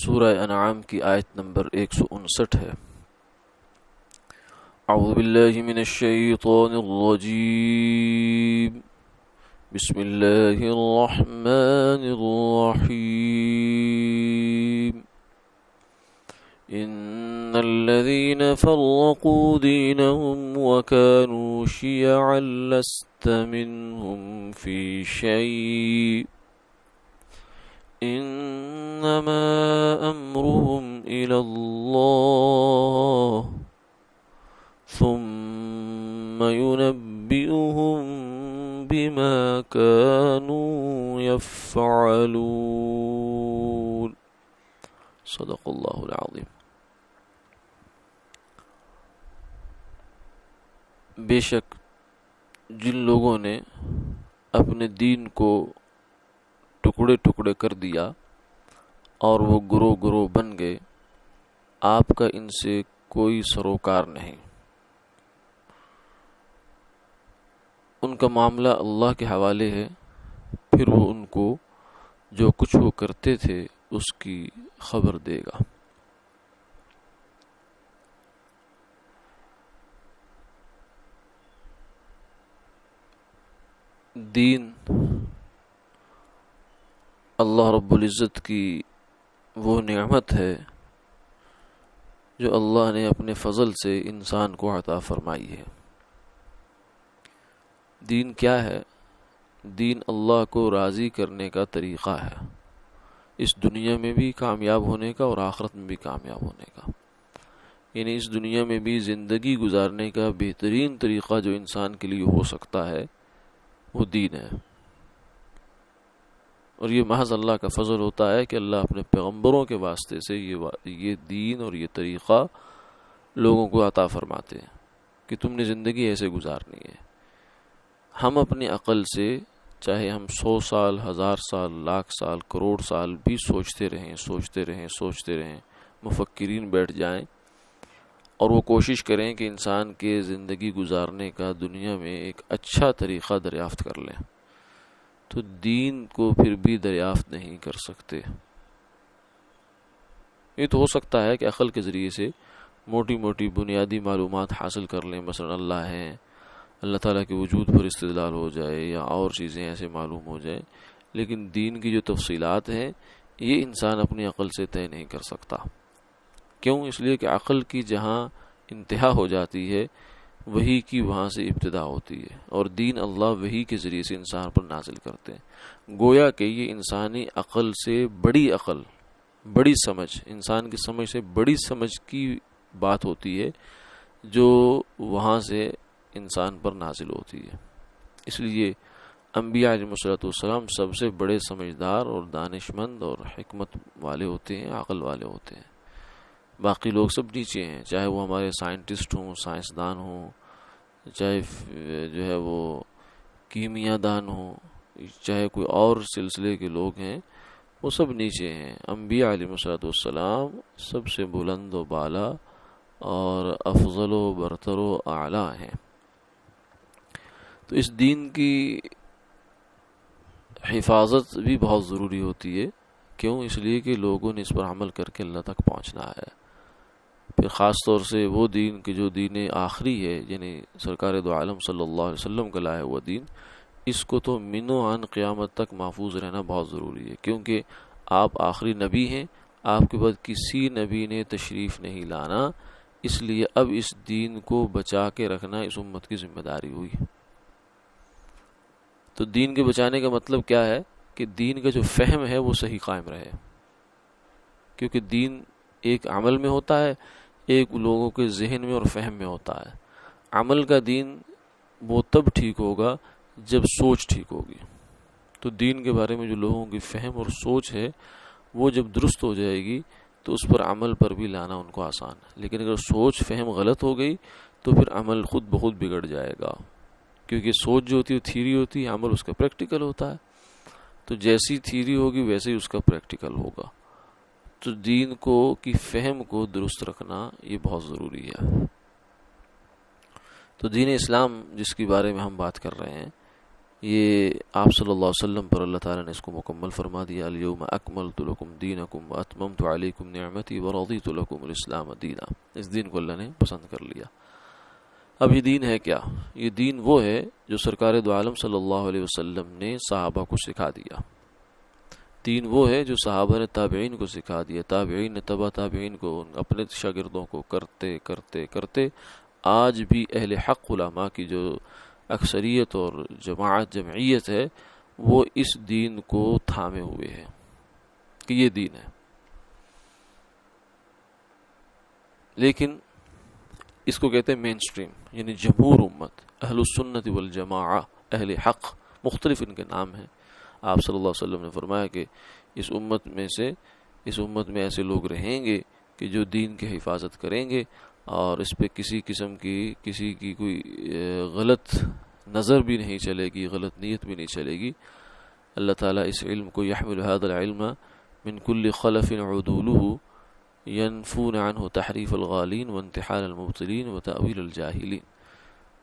سورہ انعام کی آیت نمبر 159 ہے۔ اعوذ باللہ من الشیطان الرجیم، بسم اللہ الرحمن الرحیم۔ ان الذین فرقوا دینهم وكانوا شیعا لست منهم فی شیء انما امرهم الى اللہ ثم ينبئهم بما كانوا يفعلون۔ صدق اللہ العظیم۔ بے شک جن لوگوں نے اپنے دین کو ٹکڑے ٹکڑے کر دیا اور وہ گروہ گروہ بن گئے، آپ کا ان سے کوئی سروکار نہیں۔ ان کا معاملہ اللہ کے حوالے ہے، پھر وہ ان کو جو کچھ وہ کرتے تھے اس کی خبر دے گا۔ دین اللہ رب العزت کی وہ نعمت ہے جو اللہ نے اپنے فضل سے انسان کو عطا فرمائی ہے۔ دین کیا ہے؟ دین اللہ کو راضی کرنے کا طریقہ ہے، اس دنیا میں بھی کامیاب ہونے کا اور آخرت میں بھی کامیاب ہونے کا۔ یعنی اس دنیا میں بھی زندگی گزارنے کا بہترین طریقہ جو انسان کے لیے ہو سکتا ہے وہ دین ہے، اور یہ محض اللہ کا فضل ہوتا ہے کہ اللہ اپنے پیغمبروں کے واسطے سے یہ دین اور یہ طریقہ لوگوں کو عطا فرماتے ہیں کہ تم نے زندگی ایسے گزارنی ہے۔ ہم اپنی عقل سے چاہے ہم 100 سال، 1000 سال، لاکھ سال، کروڑ سال بھی سوچتے رہیں، مفکرین بیٹھ جائیں اور وہ کوشش کریں کہ انسان کے زندگی گزارنے کا دنیا میں ایک اچھا طریقہ دریافت کر لیں، تو دین کو پھر بھی دریافت نہیں کر سکتے۔ یہ تو ہو سکتا ہے کہ عقل کے ذریعے سے موٹی موٹی بنیادی معلومات حاصل کر لیں، مثلا اللہ ہے، اللہ تعالیٰ کے وجود پر استدلال ہو جائے یا اور چیزیں ایسے معلوم ہو جائیں، لیکن دین کی جو تفصیلات ہیں یہ انسان اپنی عقل سے طے نہیں کر سکتا۔ کیوں؟ اس لیے کہ عقل کی جہاں انتہا ہو جاتی ہے وحی کی وہاں سے ابتدا ہوتی ہے، اور دین اللہ وحی کے ذریعے سے انسان پر نازل کرتے ہیں۔ گویا کہ یہ انسانی عقل سے بڑی سمجھ، انسان کی سمجھ سے بڑی سمجھ کی بات ہوتی ہے جو وہاں سے انسان پر نازل ہوتی ہے۔ اس لیے انبیاء علیہ السلام سب سے بڑے سمجھدار اور دانشمند اور حکمت والے ہوتے ہیں، عقل والے ہوتے ہیں۔ باقی لوگ سب نیچے ہیں، چاہے وہ ہمارے سائنٹسٹ ہوں، سائنسدان ہوں، چاہے جو ہے وہ کیمیا دان ہوں، چاہے کوئی اور سلسلے کے لوگ ہیں، وہ سب نیچے ہیں۔ انبیاء علیہ السلام سب سے بلند و بالا اور افضل و برتر و اعلیٰ ہیں۔ تو اس دین کی حفاظت بھی بہت ضروری ہوتی ہے۔ کیوں؟ اس لیے کہ لوگوں نے اس پر عمل کر کے اللہ تک پہنچنا ہے۔ پھر خاص طور سے وہ دین کہ جو دین آخری ہے، یعنی سرکار دو عالم صلی اللہ علیہ وسلم کا لایا ہوا دین، اس کو تو من و عن قیامت تک محفوظ رہنا بہت ضروری ہے، کیونکہ آپ آخری نبی ہیں، آپ کے بعد کسی نبی نے تشریف نہیں لانا، اس لیے اب اس دین کو بچا کے رکھنا اس امت کی ذمہ داری ہوئی۔ تو دین کے بچانے کا مطلب کیا ہے؟ کہ دین کا جو فہم ہے وہ صحیح قائم رہے، کیونکہ دین ایک عمل میں ہوتا ہے، ایک لوگوں کے ذہن میں اور فہم میں ہوتا ہے۔ عمل کا دین وہ تب ٹھیک ہوگا جب سوچ ٹھیک ہوگی۔ تو دین کے بارے میں جو لوگوں کی فہم اور سوچ ہے وہ جب درست ہو جائے گی تو اس پر عمل پر بھی لانا ان کو آسان ہے، لیکن اگر سوچ فہم غلط ہو گئی تو پھر عمل خود بخود بگڑ جائے گا، کیونکہ سوچ جو ہوتی ہے تھیوری ہوتی ہے، عمل اس کا پریکٹیکل ہوتا ہے۔ تو جیسی تھیوری ہوگی ویسے ہی اس کا پریکٹیکل ہوگا۔ تو دین کو کی فہم کو درست رکھنا یہ بہت ضروری ہے۔ تو دین اسلام جس کے بارے میں ہم بات کر رہے ہیں یہ آپ صلی اللہ علیہ وسلم پر اللہ تعالیٰ نے اس کو مکمل فرما دیا، الیوم اکملت لکم دینکم واتممت علیکم نعمتی ورضیت لکم الاسلام دینا. اس دین کو اللہ نے پسند کر لیا. اب یہ دین ہے کیا؟ یہ دین وہ ہے جو سرکار دو عالم صلی اللہ علیہ وسلم نے صحابہ کو سکھا دیا. دین وہ ہے جو صحابہ نے تابعین کو سکھا دیا، تابعین نے تبع تابعین کو، اپنے شاگردوں کو، کرتے کرتے کرتے آج بھی اہل حق علماء کی جو اکثریت اور جمعیت ہے وہ اس دین کو تھامے ہوئے ہے کہ یہ دین ہے. لیکن اس کو کہتے ہیں مین سٹریم، یعنی جمہور امت، اہل السنت والجماعہ، اہل حق، مختلف ان کے نام ہیں. آپ صلی اللہ علیہ وسلم نے فرمایا کہ اس امت میں ایسے لوگ رہیں گے کہ جو دین کی حفاظت کریں گے اور اس پہ کسی قسم کی کسی کی کوئی غلط نظر بھی نہیں چلے گی، غلط نیت بھی نہیں چلے گی. اللہ تعالیٰ اس علم کو یحمل هذا العلم من كل خلف عدوله ينفون عنه تحریف الغالین وانتحال المبطلین وتأویل الجاہلین.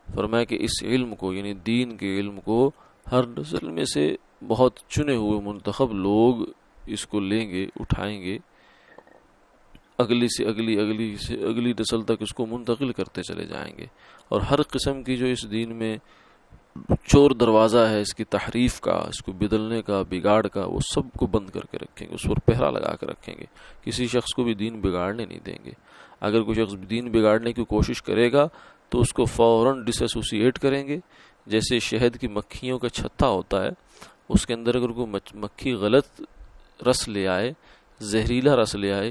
فرمایا کہ اس علم کو، یعنی دین کے علم کو، ہر نسل میں سے بہت چنے ہوئے منتخب لوگ اس کو لیں گے، اٹھائیں گے، اگلی سے اگلی نسل تک اس کو منتقل کرتے چلے جائیں گے، اور ہر قسم کی جو اس دین میں چور دروازہ ہے اس کی تحریف کا، اس کو بدلنے کا، بگاڑ کا، وہ سب کو بند کر کے رکھیں گے، اس پر پہرا لگا کے رکھیں گے. کسی شخص کو بھی دین بگاڑنے نہیں دیں گے. اگر کوئی شخص دین بگاڑنے کی کوشش کرے گا تو اس کو فوراً ڈس ایسوسیٹ کریں گے. جیسے شہد کی مکھیوں کا چھتا ہوتا ہے، اس کے اندر اگر کوئی مکھی غلط رس لے آئے، زہریلا رس لے آئے،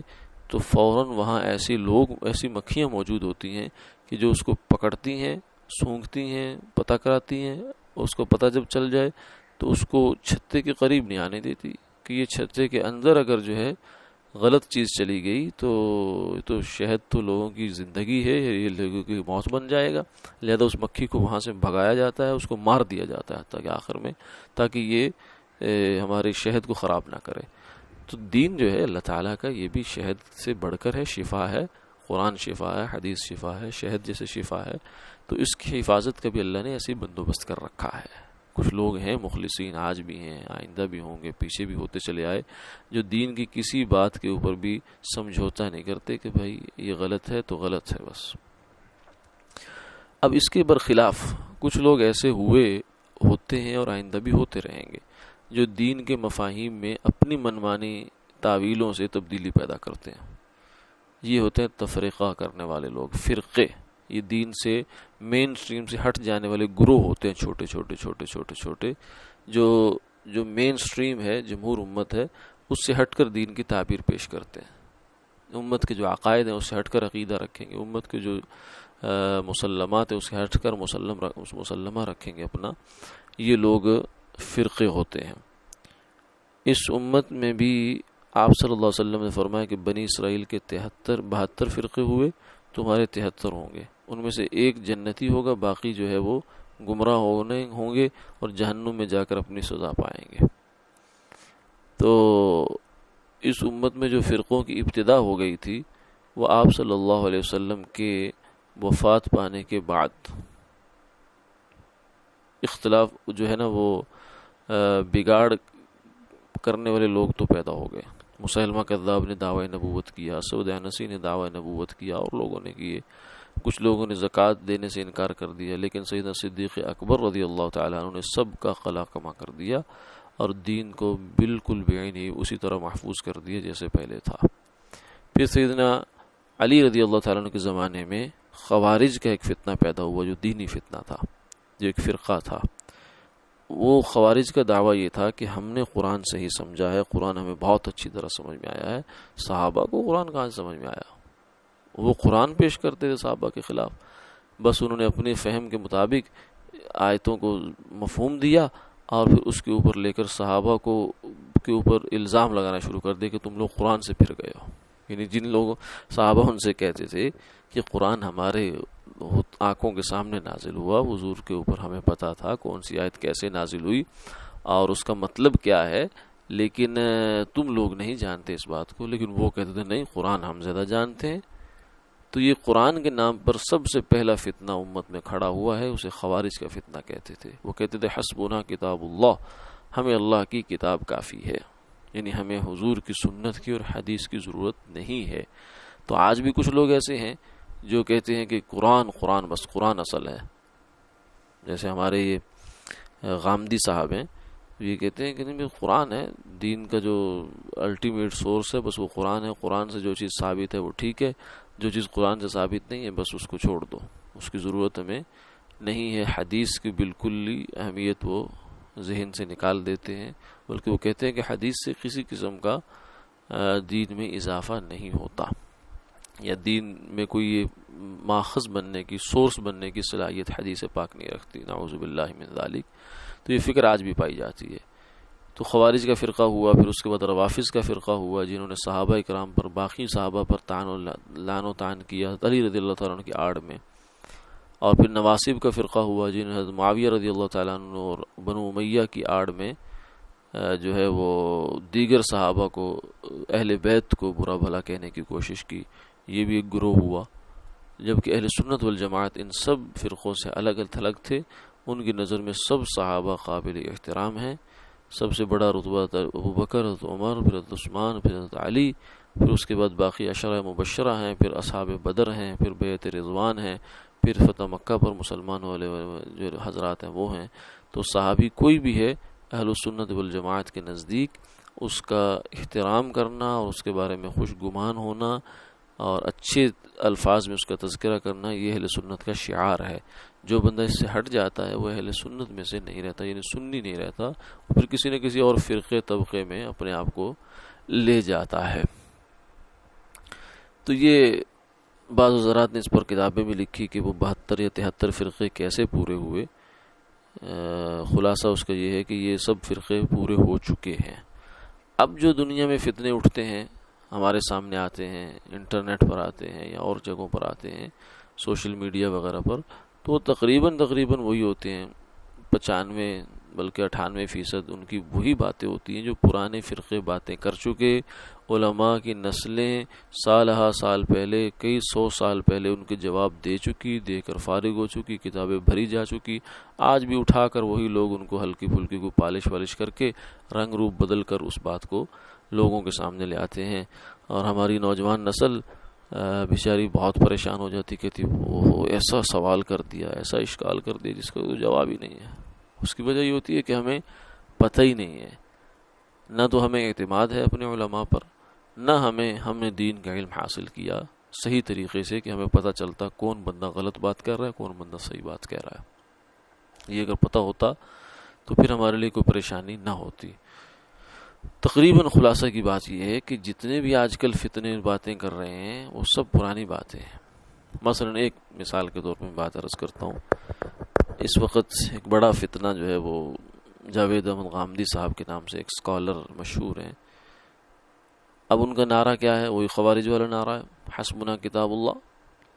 تو فوراً وہاں ایسی مکھیاں موجود ہوتی ہیں کہ جو اس کو پکڑتی ہیں، سونگھتی ہیں، پتہ کراتی ہیں. اس کو پتہ جب چل جائے تو اس کو چھتے کے قریب نہیں آنے دیتی کہ یہ چھتے کے اندر اگر جو ہے غلط چیز چلی گئی تو شہد تو لوگوں کی زندگی ہے، یہ لوگوں کی موت بن جائے گا. لہذا اس مکھی کو وہاں سے بھگایا جاتا ہے، اس کو مار دیا جاتا ہے تاکہ آخر میں تاکہ یہ ہمارے شہد کو خراب نہ کرے. تو دین جو ہے اللہ تعالیٰ کا، یہ بھی شہد سے بڑھ کر ہے، شفا ہے. قرآن شفا ہے، حدیث شفا ہے، شہد جیسے شفا ہے. تو اس کی حفاظت کا بھی اللہ نے ایسی بندوبست کر رکھا ہے. کچھ لوگ ہیں مخلصین، آج بھی ہیں، آئندہ بھی ہوں گے، پیچھے بھی ہوتے چلے آئے، جو دین کی کسی بات کے اوپر بھی سمجھوتا نہیں کرتے کہ بھائی یہ غلط ہے تو غلط ہے بس. اب اس کے برخلاف کچھ لوگ ایسے ہوتے ہیں اور آئندہ بھی ہوتے رہیں گے جو دین کے مفاہیم میں اپنی منمانی تعویلوں سے تبدیلی پیدا کرتے ہیں. یہ ہوتے ہیں تفریقہ کرنے والے لوگ، فرقے. یہ دین سے مین سٹریم سے ہٹ جانے والے گروہ ہوتے ہیں، چھوٹے جو مین سٹریم ہے، جمہور امت ہے، اس سے ہٹ کر دین کی تعبیر پیش کرتے ہیں. امت کے جو عقائد ہیں اس سے ہٹ کر عقیدہ رکھیں گے، امت کے جو مسلمات ہیں اس سے ہٹ کر مسلمہ رکھیں گے اپنا. یہ لوگ فرقے ہوتے ہیں. اس امت میں بھی آپ صلی اللہ علیہ وسلم نے فرمایا کہ بنی اسرائیل کے 72 فرقے ہوئے، تمہارے 73 ہوں گے. ان میں سے ایک جنتی ہوگا، باقی جو ہے وہ گمراہ ہوں گے اور جہنم میں جا کر اپنی سزا پائیں گے. تو اس امت میں جو فرقوں کی ابتدا ہو گئی تھی وہ آپ صلی اللہ علیہ وسلم کے وفات پانے کے بعد. اختلاف جو ہے نا وہ بگاڑ کرنے والے لوگ تو پیدا ہو گئے. مسلمہ کذاب نے دعوی نبوت کیا، اسود عنسی نے دعوی نبوت کیا، اور لوگوں نے کیے. کچھ لوگوں نے زکوٰۃ دینے سے انکار کر دیا، لیکن سیدنا صدیق اکبر رضی اللہ تعالیٰ عنہ نے سب کا قلع کما کر دیا اور دین کو بالکل بعینی اسی طرح محفوظ کر دیا جیسے پہلے تھا. پھر سیدنا علی رضی اللہ تعالیٰ عنہ کے زمانے میں خوارج کا ایک فتنہ پیدا ہوا، جو دینی فتنہ تھا، جو ایک فرقہ تھا. وہ خوارج کا دعویٰ یہ تھا کہ ہم نے قرآن صحیح سمجھا ہے، قرآن ہمیں بہت اچھی طرح سمجھ میں آیا ہے. صحابہ کو قرآن کہاں سے سمجھ میں آیا؟ وہ قرآن پیش کرتے تھے صحابہ کے خلاف. بس انہوں نے اپنے فہم کے مطابق آیتوں کو مفہوم دیا اور پھر اس کے اوپر لے کر صحابہ کے اوپر الزام لگانا شروع کر دیا کہ تم لوگ قرآن سے پھر گئے ہو. یعنی جن لوگوں صحابہ ان سے کہتے تھے کہ قرآن ہمارے آنکھوں کے سامنے نازل ہوا، حضور کے اوپر ہمیں پتا تھا کون سی آیت کیسے نازل ہوئی اور اس کا مطلب کیا ہے، لیکن تم لوگ نہیں جانتے اس بات کو. لیکن وہ کہتے تھے نہیں، قرآن ہم زیادہ جانتے ہیں. تو یہ قرآن کے نام پر سب سے پہلا فتنہ امت میں کھڑا ہوا ہے، اسے خوارج کا فتنہ کہتے تھے۔ وہ کہتے تھے حسبنا کتاب اللہ، ہمیں اللہ کی کتاب کافی ہے، یعنی ہمیں حضور کی سنت کی اور حدیث کی ضرورت نہیں ہے۔ تو آج بھی کچھ لوگ ایسے ہیں جو کہتے ہیں کہ قرآن بس قرآن اصل ہے، جیسے ہمارے یہ غامدی صاحب ہیں، یہ کہتے ہیں کہ نہیں قرآن ہے دین کا جو الٹیمیٹ سورس ہے، بس وہ قرآن ہے، قرآن سے جو چیز ثابت ہے وہ ٹھیک ہے، جو چیز قرآن سے ثابت نہیں ہے بس اس کو چھوڑ دو، اس کی ضرورت ہمیں نہیں ہے۔ حدیث کی بالکل اہمیت وہ ذہن سے نکال دیتے ہیں، بلکہ وہ کہتے ہیں کہ حدیث سے کسی قسم کا دین میں اضافہ نہیں ہوتا، یا دین میں کوئی یہ ماخذ بننے کی، سورس بننے کی صلاحیت حدیث پاک نہیں رکھتی، نعوذ باللہ من ذالک۔ تو یہ فکر آج بھی پائی جاتی ہے۔ تو خوارج کا فرقہ ہوا، پھر اس کے بعد روافض کا فرقہ ہوا، جنہوں نے صحابہ کرام پر، باقی صحابہ پر لعن و طعن کیا علی رضی اللہ تعالیٰ عنہ کی آڑ میں، اور پھر نواصب کا فرقہ ہوا جنہوں نے حضرت معاویہ رضی اللہ تعالیٰ عنہ اور بنو امیہ کی آڑ میں جو ہے وہ دیگر صحابہ کو، اہل بیت کو برا بھلا کہنے کی کوشش کی، یہ بھی ایک گروہ ہوا۔ جبکہ اہل سنت والجماعت ان سب فرقوں سے الگ تھلگ تھے، ان کی نظر میں سب صحابہ قابل احترام ہیں، سب سے بڑا رتبہ ابو بکر، حضرت عمر، پھر حضرت عثمان، پھر حضرت علی، پھر اس کے بعد باقی عشرہ مبشرہ ہیں، پھر اصحاب بدر ہیں، پھر بیعت رضوان ہیں، پھر فتح مکہ پر مسلمان والے جو حضرات ہیں وہ ہیں۔ تو صحابی کوئی بھی ہے، اہل السنت والجماعت کے نزدیک اس کا احترام کرنا اور اس کے بارے میں خوش گمان ہونا اور اچھے الفاظ میں اس کا تذکرہ کرنا، یہ اہل سنت کا شعار ہے۔ جو بندہ اس سے ہٹ جاتا ہے وہ اہل سنت میں سے نہیں رہتا، یعنی سنی نہیں رہتا، پھر کسی نہ کسی اور فرقے طبقے میں اپنے آپ کو لے جاتا ہے۔ تو یہ بعض حضرات نے اس پر کتابیں بھی لکھی کہ وہ 72 یا 73 فرقے کیسے پورے ہوئے۔ خلاصہ اس کا یہ ہے کہ یہ سب فرقے پورے ہو چکے ہیں۔ اب جو دنیا میں فتنے اٹھتے ہیں، ہمارے سامنے آتے ہیں، انٹرنیٹ پر آتے ہیں یا اور جگہوں پر آتے ہیں، سوشل میڈیا وغیرہ پر، تو تقریباً وہی ہوتے ہیں، 95 بلکہ 98% ان کی وہی باتیں ہوتی ہیں جو پرانے فرقے باتیں کر چکے، علماء کی نسلیں سال ہا سال پہلے، کئی 100 سال پہلے ان کے جواب دے چکی، دے کر فارغ ہو چکی، کتابیں بھری جا چکی۔ آج بھی اٹھا کر وہی لوگ ان کو ہلکی پھلکی کو پالش والش کر کے رنگ روپ بدل کر اس بات کو لوگوں کے سامنے لے آتے ہیں، اور ہماری نوجوان نسل بیچاری بہت پریشان ہو جاتی، کہتی وہ ایسا سوال کر دیا، ایسا اشکال کر دیا جس کا کوئی جواب ہی نہیں ہے۔ اس کی وجہ یہ ہوتی ہے کہ ہمیں پتہ ہی نہیں ہے، نہ تو ہمیں اعتماد ہے اپنے علماء پر، نہ ہم نے دین کا علم حاصل کیا صحیح طریقے سے کہ ہمیں پتہ چلتا کون بندہ غلط بات کر رہا ہے، کون بندہ صحیح بات کہہ رہا ہے۔ یہ اگر پتہ ہوتا تو پھر ہمارے لیے کوئی پریشانی نہ ہوتی۔ تقریباً خلاصہ کی بات یہ ہے کہ جتنے بھی آج کل فتنے باتیں کر رہے ہیں وہ سب پرانی باتیں ہیں۔ مثلا ایک مثال کے طور پر میں بات عرض کرتا ہوں، اس وقت ایک بڑا فتنہ جو ہے وہ جاوید احمد غامدی صاحب کے نام سے ایک اسکالر مشہور ہیں۔ اب ان کا نعرہ کیا ہے؟ وہی خوارج والا نعرہ ہے، حسبنا کتاب اللہ،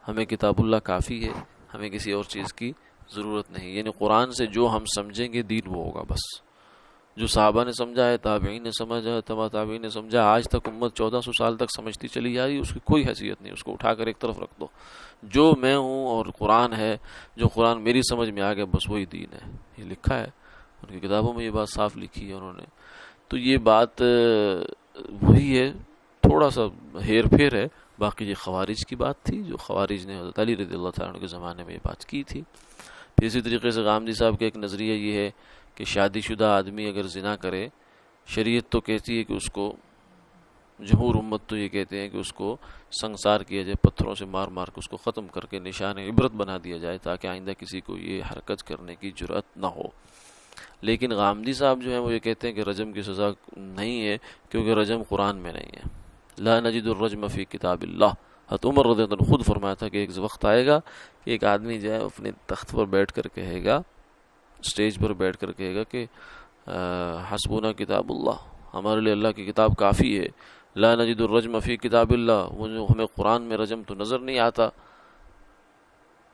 ہمیں کتاب اللہ کافی ہے، ہمیں کسی اور چیز کی ضرورت نہیں، یعنی قرآن سے جو ہم سمجھیں گے دین وہ ہوگا، بس جو صحابہ نے سمجھا ہے، تابعین نے سمجھا ہے، تبع تابعین نے سمجھا، آج تک امت 1400 سال تک سمجھتی چلی جا رہی ہے، اس کی کوئی حیثیت نہیں، اس کو اٹھا کر ایک طرف رکھ دو۔ جو میں ہوں اور قرآن ہے، جو قرآن میری سمجھ میں آ گیا بس وہی دین ہے، یہ لکھا ہے ان کی کتابوں میں، یہ بات صاف لکھی ہے انہوں نے۔ تو یہ بات وہی ہے، تھوڑا سا ہیر پھیر ہے، باقی یہ خوارج کی بات تھی جو خوارج نے حضرت علی رضی اللہ تعالیٰ عنہ کے زمانے میں یہ بات کی تھی۔ پھر اسی طریقے سے غامدی صاحب کا ایک نظریہ یہ ہے کہ شادی شدہ آدمی اگر زنا کرے، شریعت تو کہتی ہے کہ اس کو، جمہور امت تو یہ کہتے ہیں کہ اس کو سنسار کیا جائے، پتھروں سے مار مار کے اس کو ختم کر کے نشان عبرت بنا دیا جائے تاکہ آئندہ کسی کو یہ حرکت کرنے کی جرأت نہ ہو۔ لیکن غامدی صاحب جو ہیں وہ یہ کہتے ہیں کہ رجم کی سزا نہیں ہے، کیونکہ رجم قرآن میں نہیں ہے، لا نجد الرجم فی کتاب اللہ۔ حضرت عمر رضی اللہ عنہ خود فرمایا تھا کہ ایک وقت آئے گا کہ ایک آدمی جو ہے اپنے تخت پر بیٹھ کر کہے گا، اسٹیج پر بیٹھ کر کہے گا کہ حسبنا کتاب اللہ، ہمارے لیے اللہ کی کتاب کافی ہے، لا نجد الرجم فی کتاب اللہ، ہمیں قرآن میں رجم تو نظر نہیں آتا۔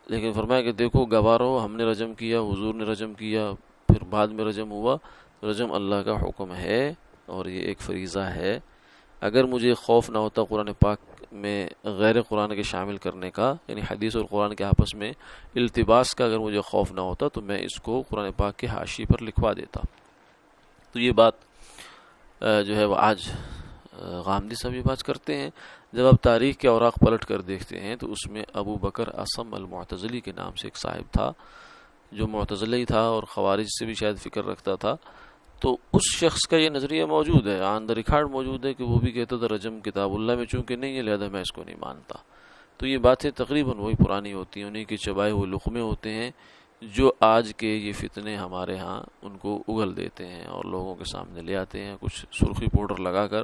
لیکن فرمایا کہ دیکھو گوارو، ہم نے رجم کیا، حضور نے رجم کیا، پھر بعد میں رجم ہوا، رجم اللہ کا حکم ہے اور یہ ایک فریضہ ہے۔ اگر مجھے خوف نہ ہوتا قرآن پاک میں غیر قرآن کے شامل کرنے کا، یعنی حدیث اور قرآن کے آپس میں التباس کا اگر مجھے خوف نہ ہوتا تو میں اس کو قرآن پاک کے حاشی پر لکھوا دیتا۔ تو یہ بات جو ہے وہ آج غامدی صاحب یہ بات کرتے ہیں۔ جب آپ تاریخ کے اوراق پلٹ کر دیکھتے ہیں تو اس میں ابو بکر اصم المعتزلی کے نام سے ایک صاحب تھا جو معتزلی تھا اور خوارج سے بھی شاید فکر رکھتا تھا، تو اس شخص کا یہ نظریہ موجود ہے، آن دا ریکارڈ موجود ہے کہ وہ بھی کہتا تھا رجم کتاب اللہ میں چونکہ نہیں ہے لہذا میں اس کو نہیں مانتا۔ تو یہ باتیں تقریباً وہی پرانی ہوتی ہیں، انہیں کے چبائے ہوئے لقمے ہوتے ہیں جو آج کے یہ فتنے ہمارے ہاں ان کو اگل دیتے ہیں اور لوگوں کے سامنے لے آتے ہیں کچھ سرخی پاؤڈر لگا کر،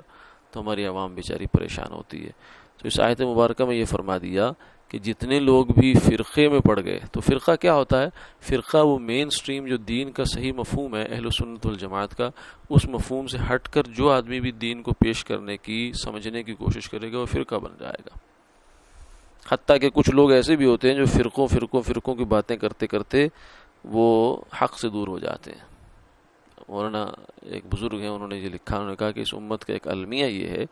تو ہماری عوام بیچاری پریشان ہوتی ہے۔ تو اس آیت مبارکہ میں یہ فرما دیا کہ جتنے لوگ بھی فرقے میں پڑ گئے، تو فرقہ کیا ہوتا ہے؟ فرقہ وہ مین سٹریم جو دین کا صحیح مفہوم ہے اہل سنت والجماعت کا، اس مفہوم سے ہٹ کر جو آدمی بھی دین کو پیش کرنے کی سمجھنے کی کوشش کرے گا وہ فرقہ بن جائے گا۔ حتیٰ کہ کچھ لوگ ایسے بھی ہوتے ہیں جو فرقوں کی باتیں کرتے کرتے وہ حق سے دور ہو جاتے ہیں۔ مولانا ایک بزرگ ہیں، انہوں نے یہ لکھا، انہوں نے کہا کہ اس امت کا ایک المیہ یہ ہے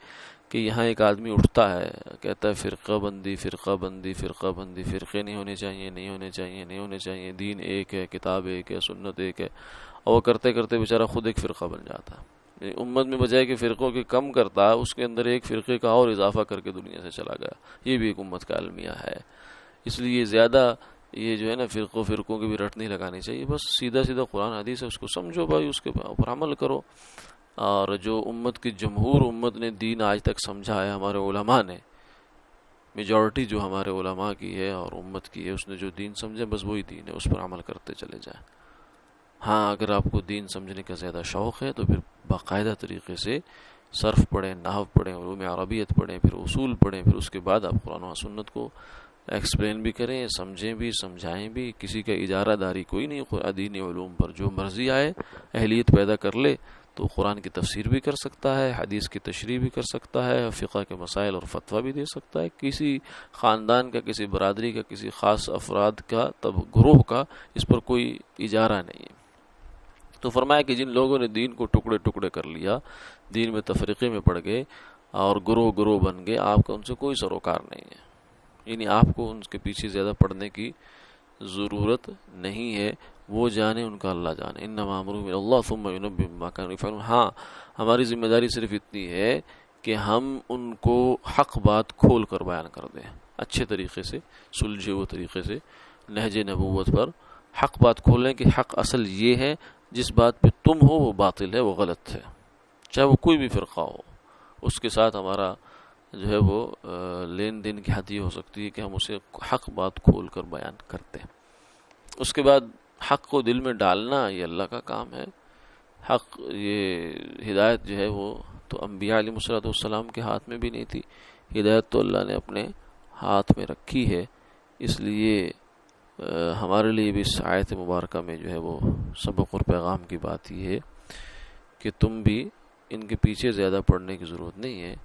کہ یہاں ایک آدمی اٹھتا ہے کہتا ہے فرقہ بندی فرقہ بندی فرقہ بندی، فرقے نہیں ہونے چاہیے نہیں ہونے چاہیے نہیں ہونے چاہیے، دین ایک ہے، کتاب ایک ہے، سنت ایک ہے، اور وہ کرتے کرتے بیچارہ خود ایک فرقہ بن جاتا ہے۔ امت میں بجائے کہ فرقوں کے کم کرتا اس کے اندر ایک فرقے کا اور اضافہ کر کے دنیا سے چلا گیا۔ یہ بھی ایک امت کا المیہ ہے۔ اس لیے زیادہ یہ جو ہے نا فرقوں کی بھی رٹ نہیں لگانی چاہیے، بس سیدھا سیدھا قرآن حدیث ہے اس کو سمجھو بھائی، اس کے اوپر عمل کرو۔ اور جو امت کی جمہور امت نے دین آج تک سمجھا ہے، ہمارے علماء نے، میجورٹی جو ہمارے علماء کی ہے اور امت کی ہے، اس نے جو دین سمجھے بس وہی دین ہے، اس پر عمل کرتے چلے جائیں۔ ہاں اگر آپ کو دین سمجھنے کا زیادہ شوق ہے تو پھر باقاعدہ طریقے سے صرف پڑھیں، نحو پڑھیں، علوم عربیت پڑھیں، پھر اصول پڑھیں، پھر اس کے بعد آپ قرآن و سنت کو ایکسپلین بھی کریں، سمجھیں بھی، سمجھائیں بھی۔ کسی کا اجارہ داری کوئی نہیں دینی علوم پر، جو مرضی آئے اہلیت پیدا کر لے تو قرآن کی تفسیر بھی کر سکتا ہے، حدیث کی تشریح بھی کر سکتا ہے، فقہ کے مسائل اور فتویٰ بھی دے سکتا ہے۔ کسی خاندان کا، کسی برادری کا، کسی خاص افراد کا، گروہ کا اس پر کوئی اجارہ نہیں ہے۔ تو فرمایا کہ جن لوگوں نے دین کو ٹکڑے ٹکڑے کر لیا، دین میں تفریقے میں پڑ گئے اور گروہ بن گئے، آپ کا ان سے کوئی سروکار نہیں ہے، یعنی آپ کو ان کے پیچھے زیادہ پڑھنے کی ضرورت نہیں ہے، وہ جانے ان کا اللہ جانے۔ انما امرهم الى اللہ ثم ينبئهم بما كانوا يفعلون۔ ہاں ہماری ذمہ داری صرف اتنی ہے کہ ہم ان کو حق بات کھول کر بیان کر دیں، اچھے طریقے سے، سلجھے ہوئے طریقے سے، نہج نبوت پر حق بات کھولیں کہ حق اصل یہ ہے، جس بات پہ تم ہو وہ باطل ہے، وہ غلط ہے، چاہے وہ کوئی بھی فرقہ ہو، اس کے ساتھ ہمارا جو ہے وہ لین دین کی حد یہ ہو سکتی ہے کہ ہم اسے حق بات کھول کر بیان کرتے ہیں۔ اس کے بعد حق کو دل میں ڈالنا یہ اللہ کا کام ہے۔ حق یہ ہدایت جو ہے وہ تو انبیاء علیہ الصلوۃ والسلام کے ہاتھ میں بھی نہیں تھی، ہدایت تو اللہ نے اپنے ہاتھ میں رکھی ہے۔ اس لیے ہمارے لیے بھی اس آیت مبارکہ میں جو ہے وہ سبق اور پیغام کی بات یہ ہے کہ تم بھی ان کے پیچھے زیادہ پڑھنے کی ضرورت نہیں ہے،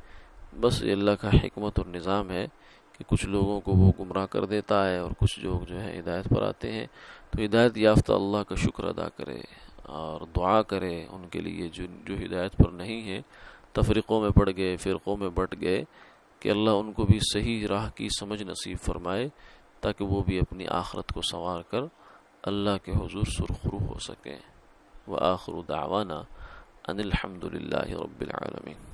بس یہ اللہ کا حکمت اور نظام ہے کہ کچھ لوگوں کو وہ گمراہ کر دیتا ہے اور کچھ لوگ جو ہے ہدایت پر آتے ہیں، تو ہدایت یافتہ اللہ کا شکر ادا کرے اور دعا کرے ان کے لیے جو ہدایت پر نہیں ہے، تفریقوں میں پڑ گئے، فرقوں میں بٹ گئے، کہ اللہ ان کو بھی صحیح راہ کی سمجھ نصیب فرمائے تاکہ وہ بھی اپنی آخرت کو سنوار کر اللہ کے حضور سرخرو ہو سکیں۔ وآخر دعوانا ان الحمد للہ رب العالمین۔